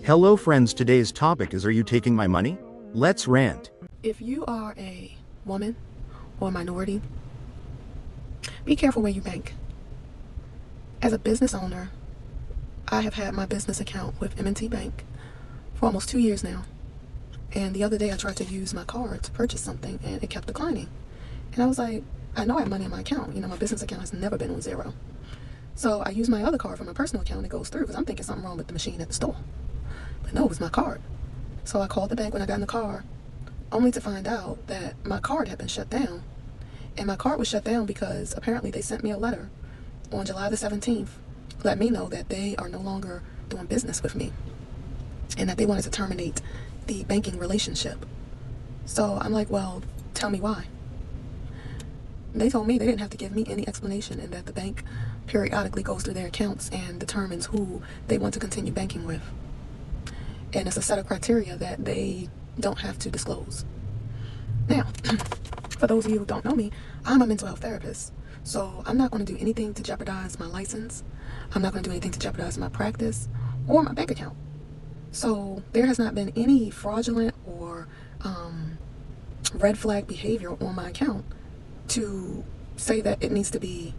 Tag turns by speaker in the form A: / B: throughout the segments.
A: Hello friends, today's topic is, are you taking my money? Let's rant.
B: If you are a woman or a minority, be careful where you bank. As a business owner, I have had my business account with M&T Bank for almost 2 years now. And the other day I tried to use my card to purchase something and it kept declining. And I was like, I know I have money in my account. My business account has never been on zero. So I used my other card for my personal account and it goes through because I'm thinking something wrong with the machine at the store. But no, it was my card. So I called the bank when I got in the car, only to find out that my card had been shut down. And my card was shut down because apparently they sent me a letter on July the 17th, let me know that they are no longer doing business with me and that they wanted to terminate the banking relationship. So I'm like, well, tell me why. They told me they didn't have to give me any explanation and that the bank periodically goes through their accounts and determines who they want to continue banking with. And it's a set of criteria that they don't have to disclose. Now, for those of you who don't know me, I'm a mental health therapist. So I'm not going to do anything to jeopardize my license. I'm not going to do anything to jeopardize my practice or my bank account. So there has not been any fraudulent or red flag behavior on my account to say that it needs to be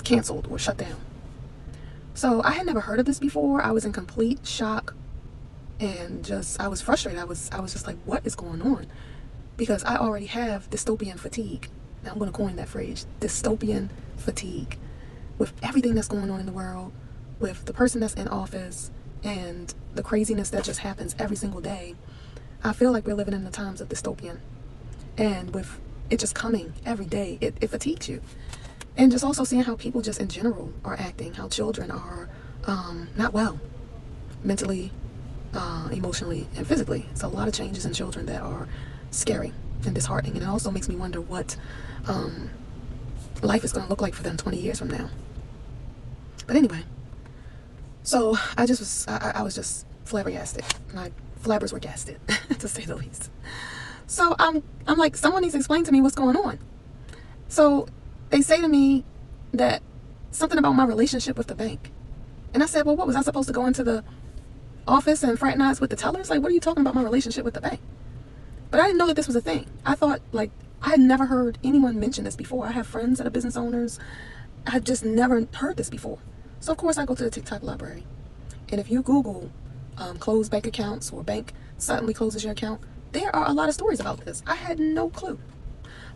B: canceled or shut down. So I had never heard of this before. I was in complete shock and I was frustrated. I was just like, what is going on? Because I already have dystopian fatigue. Now I'm going to coin that phrase, dystopian fatigue, with everything that's going on in the world, with the person that's in office and the craziness that just happens every single day. I feel like we're living in the times of dystopian, and with it just coming every day, it fatigues you. And just also seeing how people just in general are acting, how children are not well mentally, emotionally, and physically. It's a lot of changes in children that are scary and disheartening. And it also makes me wonder what life is going to look like for them 20 years from now. But anyway, so I was just flabbergasted. My flabbers were gasted, to say the least. So I'm like, someone needs to explain to me what's going on. So they say to me that something about my relationship with the bank. And I said, well, what was I supposed to go into the office and fraternize with the tellers? Like, what are you talking about my relationship with the bank? But I didn't know that this was a thing. I thought, like, I had never heard anyone mention this before. I have friends that are business owners. I had just never heard this before. So of course I go to the TikTok library. And if you Google closed bank accounts or bank suddenly closes your account, there are a lot of stories about this. I had no clue.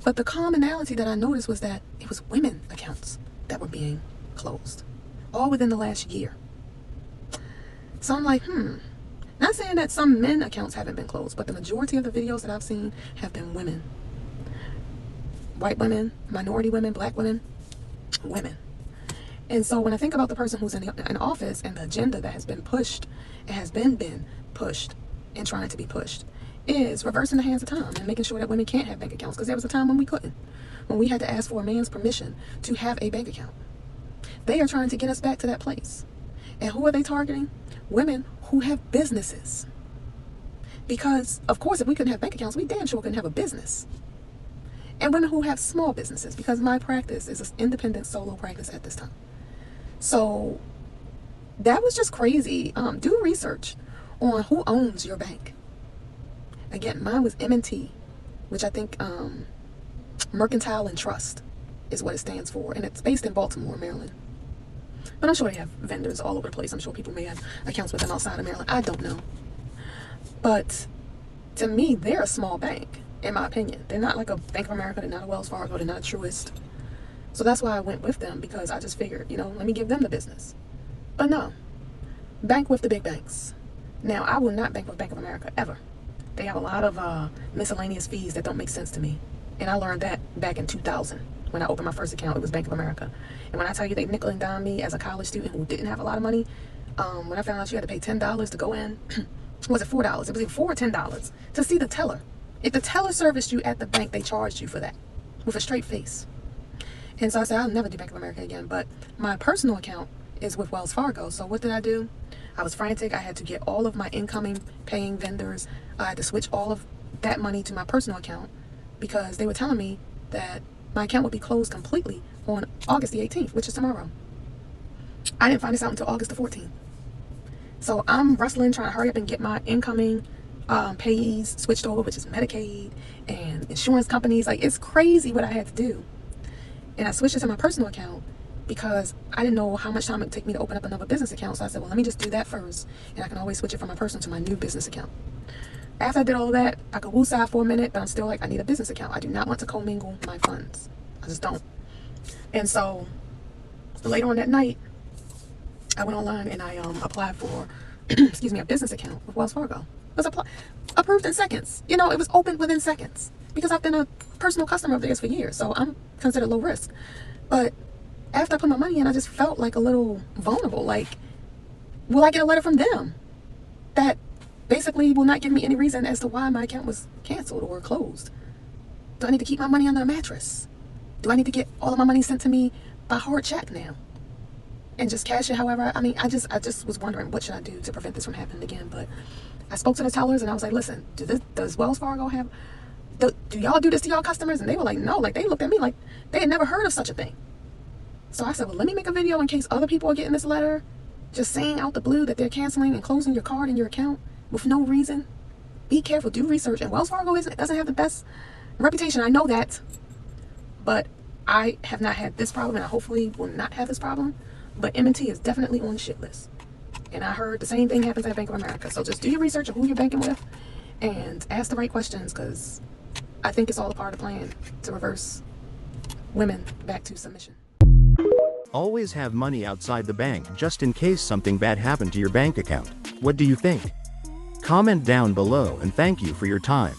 B: But the commonality that I noticed was that it was women accounts that were being closed, all within the last year. So I'm like, not saying that some men accounts haven't been closed, but the majority of the videos that I've seen have been women. White women, minority women, black women, women. And so when I think about the person who's in office and the agenda that has been pushed, it has been pushed and trying to be pushed, is reversing the hands of time and making sure that women can't have bank accounts, because there was a time when we couldn't, when we had to ask for a man's permission to have a bank account. They are trying to get us back to that place. And who are they targeting? Women who have businesses. Because, of course, if we couldn't have bank accounts, we damn sure couldn't have a business. And women who have small businesses, because my practice is an independent solo practice at this time. So that was just crazy. Do research on who owns your bank. Again, mine was M&T, which I think Mercantile and Trust is what it stands for. And it's based in Baltimore, Maryland. But I'm sure they have vendors all over the place. I'm sure people may have accounts with them outside of Maryland. I don't know. But to me, they're a small bank, in my opinion. They're not like a Bank of America. They're not a Wells Fargo. They're not a Truist. So that's why I went with them, because I just figured, let me give them the business. But no, bank with the big banks. Now, I will not bank with Bank of America, ever. They have a lot of miscellaneous fees that don't make sense to me. And I learned that back in 2000. When I opened my first account, it was Bank of America. And when I tell you they nickel and dime me as a college student who didn't have a lot of money, when I found out you had to pay $10 to go in, was it $4? It was either $4 or $10 to see the teller. If the teller serviced you at the bank, they charged you for that with a straight face. And so I said, I'll never do Bank of America again. But my personal account is with Wells Fargo. So what did I do? I was frantic. I had to get all of my incoming paying vendors. I had to switch all of that money to my personal account because they were telling me that my account would be closed completely on August the 18th, which is tomorrow. I didn't find this out until August the 14th. So I'm wrestling, trying to hurry up and get my incoming payees switched over, which is Medicaid and insurance companies. Like, it's crazy what I had to do. And I switched it to my personal account because I didn't know how much time it would take me to open up another business account. So I said, well, let me just do that first, and I can always switch it from my personal to my new business account. After I did all of that, I could woosah for a minute, but I'm still like, I need a business account. I do not want to commingle my funds. I just don't. And so later on that night, I went online and I applied for, excuse me, a business account with Wells Fargo. It was approved in seconds. You know, it was opened within seconds because I've been a personal customer of theirs for years. So I'm considered low risk. But after I put my money in, I just felt like a little vulnerable. Like, will I get a letter from them that basically will not give me any reason as to why my account was canceled or closed? Do I need to keep my money under a mattress? Do I need to get all of my money sent to me by hard check now and just cash it however? I mean, I just was wondering, what should I do to prevent this from happening again? But I spoke to the tellers and I was like, listen, does Wells Fargo have, do y'all do this to y'all customers? And they were like, no. Like, they looked at me like they had never heard of such a thing. So I said, well, let me make a video in case other people are getting this letter, just saying out the blue that they're canceling and closing your card and your account with no reason. Be careful, do research. And Wells Fargo doesn't have the best reputation. I know that, but I have not had this problem, and I hopefully will not have this problem. But M&T is definitely on the shit list. And I heard the same thing happens at Bank of America. So just do your research of who you're banking with and ask the right questions, because I think it's all a part of the plan to reverse women back to submission.
A: Always have money outside the bank just in case something bad happened to your bank account. What do you think? Comment down below, and thank you for your time.